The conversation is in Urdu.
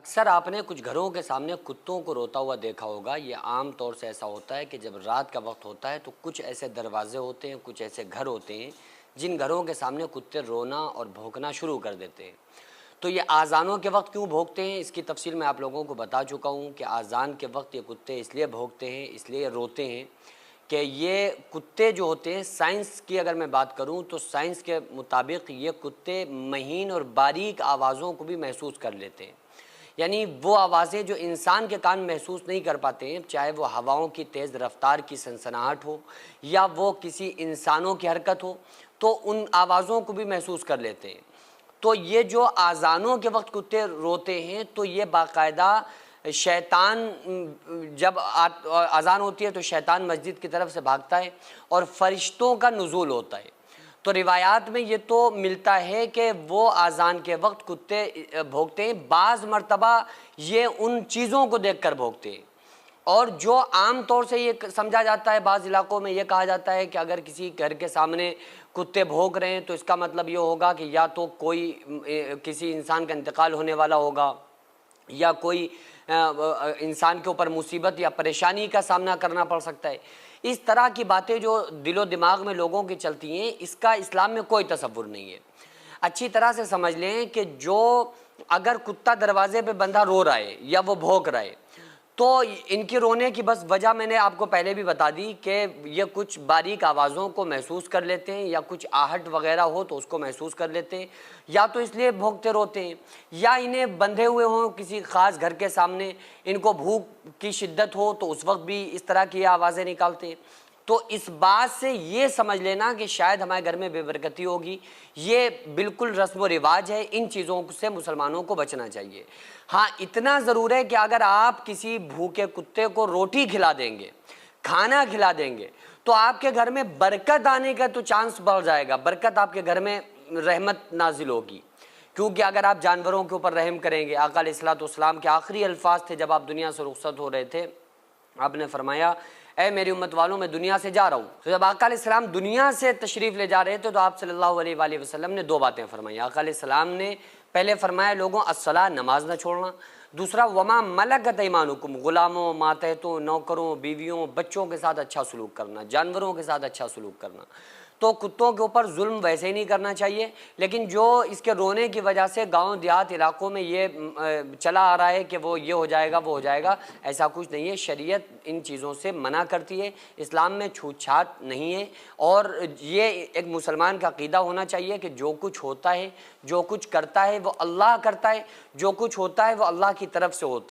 اکثر آپ نے کچھ گھروں کے سامنے کتوں کو روتا ہوا دیکھا ہوگا۔ یہ عام طور سے ایسا ہوتا ہے کہ جب رات کا وقت ہوتا ہے تو کچھ ایسے دروازے ہوتے ہیں، کچھ ایسے گھر ہوتے ہیں جن گھروں کے سامنے کتے رونا اور بھونکنا شروع کر دیتے ہیں۔ تو یہ آذانوں کے وقت کیوں بھونکتے ہیں، اس کی تفصیل میں آپ لوگوں کو بتا چکا ہوں کہ آذان کے وقت یہ کتے اس لیے بھونکتے ہیں، اس لیے روتے ہیں کہ یہ کتے جو ہوتے ہیں، سائنس کی اگر میں بات کروں تو سائنس کے مطابق یہ کتے مہین اور باریک آوازوں کو بھی محسوس کر لیتے ہیں۔ یعنی وہ آوازیں جو انسان کے کان محسوس نہیں کر پاتے ہیں، چاہے وہ ہواؤں کی تیز رفتار کی سنسناہٹ ہو یا وہ کسی انسانوں کی حرکت ہو، تو ان آوازوں کو بھی محسوس کر لیتے ہیں۔ تو یہ جو آذانوں کے وقت کتے روتے ہیں تو یہ باقاعدہ شیطان، جب اذان ہوتی ہے تو شیطان مسجد کی طرف سے بھاگتا ہے اور فرشتوں کا نزول ہوتا ہے۔ تو روایات میں یہ تو ملتا ہے کہ وہ اذان کے وقت کتے بھونکتے ہیں، بعض مرتبہ یہ ان چیزوں کو دیکھ کر بھونکتے ہیں۔ اور جو عام طور سے یہ سمجھا جاتا ہے، بعض علاقوں میں یہ کہا جاتا ہے کہ اگر کسی گھر کے سامنے کتے بھونک رہے ہیں تو اس کا مطلب یہ ہوگا کہ یا تو کوئی کسی انسان کا انتقال ہونے والا ہوگا، یا کوئی انسان کے اوپر مصیبت یا پریشانی کا سامنا کرنا پڑ سکتا ہے۔ اس طرح کی باتیں جو دل و دماغ میں لوگوں کی چلتی ہیں، اس کا اسلام میں کوئی تصور نہیں ہے۔ اچھی طرح سے سمجھ لیں کہ جو اگر کتا دروازے پہ بندہ رو رہا ہے یا وہ بھونک رہا ہے تو ان کی رونے کی بس وجہ میں نے آپ کو پہلے بھی بتا دی کہ یہ کچھ باریک آوازوں کو محسوس کر لیتے ہیں، یا کچھ آہٹ وغیرہ ہو تو اس کو محسوس کر لیتے ہیں، یا تو اس لیے بھونکتے روتے ہیں، یا انہیں بندھے ہوئے ہوں کسی خاص گھر کے سامنے، ان کو بھوک کی شدت ہو تو اس وقت بھی اس طرح کی آوازیں نکالتے ہیں۔ تو اس بات سے یہ سمجھ لینا کہ شاید ہمارے گھر میں بے برکتی ہوگی، یہ بالکل رسم و رواج ہے، ان چیزوں سے مسلمانوں کو بچنا چاہیے۔ ہاں اتنا ضرور ہے کہ اگر آپ کسی بھوکے کتے کو روٹی کھلا دیں گے، کھانا کھلا دیں گے، تو آپ کے گھر میں برکت آنے کا تو چانس بڑھ جائے گا، برکت آپ کے گھر میں رحمت نازل ہوگی۔ کیونکہ اگر آپ جانوروں کے اوپر رحم کریں گے، آقا علیہ الصلوۃ والسلام کے آخری الفاظ تھے جب آپ دنیا سے رخصت ہو رہے تھے، آپ نے فرمایا اے میری امت والوں میں دنیا سے جا رہا ہوں۔ تو جب آقا علیہ السلام دنیا سے تشریف لے جا رہے تھے تو آپ صلی اللہ علیہ وآلہ وسلم نے دو باتیں فرمائی۔ آقا علیہ السلام نے پہلے فرمایا لوگوں الصلاۃ، نماز نہ چھوڑنا، دوسرا وما ملکت ایمانکم، غلاموں، ماتحتوں، نوکروں، بیویوں، بچوں کے ساتھ اچھا سلوک کرنا، جانوروں کے ساتھ اچھا سلوک کرنا۔ تو کتوں کے اوپر ظلم ویسے ہی نہیں کرنا چاہیے، لیکن جو اس کے رونے کی وجہ سے گاؤں دیہات علاقوں میں یہ چلا آ رہا ہے کہ وہ یہ ہو جائے گا وہ ہو جائے گا، ایسا کچھ نہیں ہے۔ شریعت ان چیزوں سے منع کرتی ہے، اسلام میں چھوت چھات نہیں ہے، اور یہ ایک مسلمان کا عقیدہ ہونا چاہیے کہ جو کچھ ہوتا ہے، جو کچھ کرتا ہے وہ اللہ کرتا ہے، جو کچھ ہوتا ہے وہ اللہ کی طرف سے ہوتا ہے۔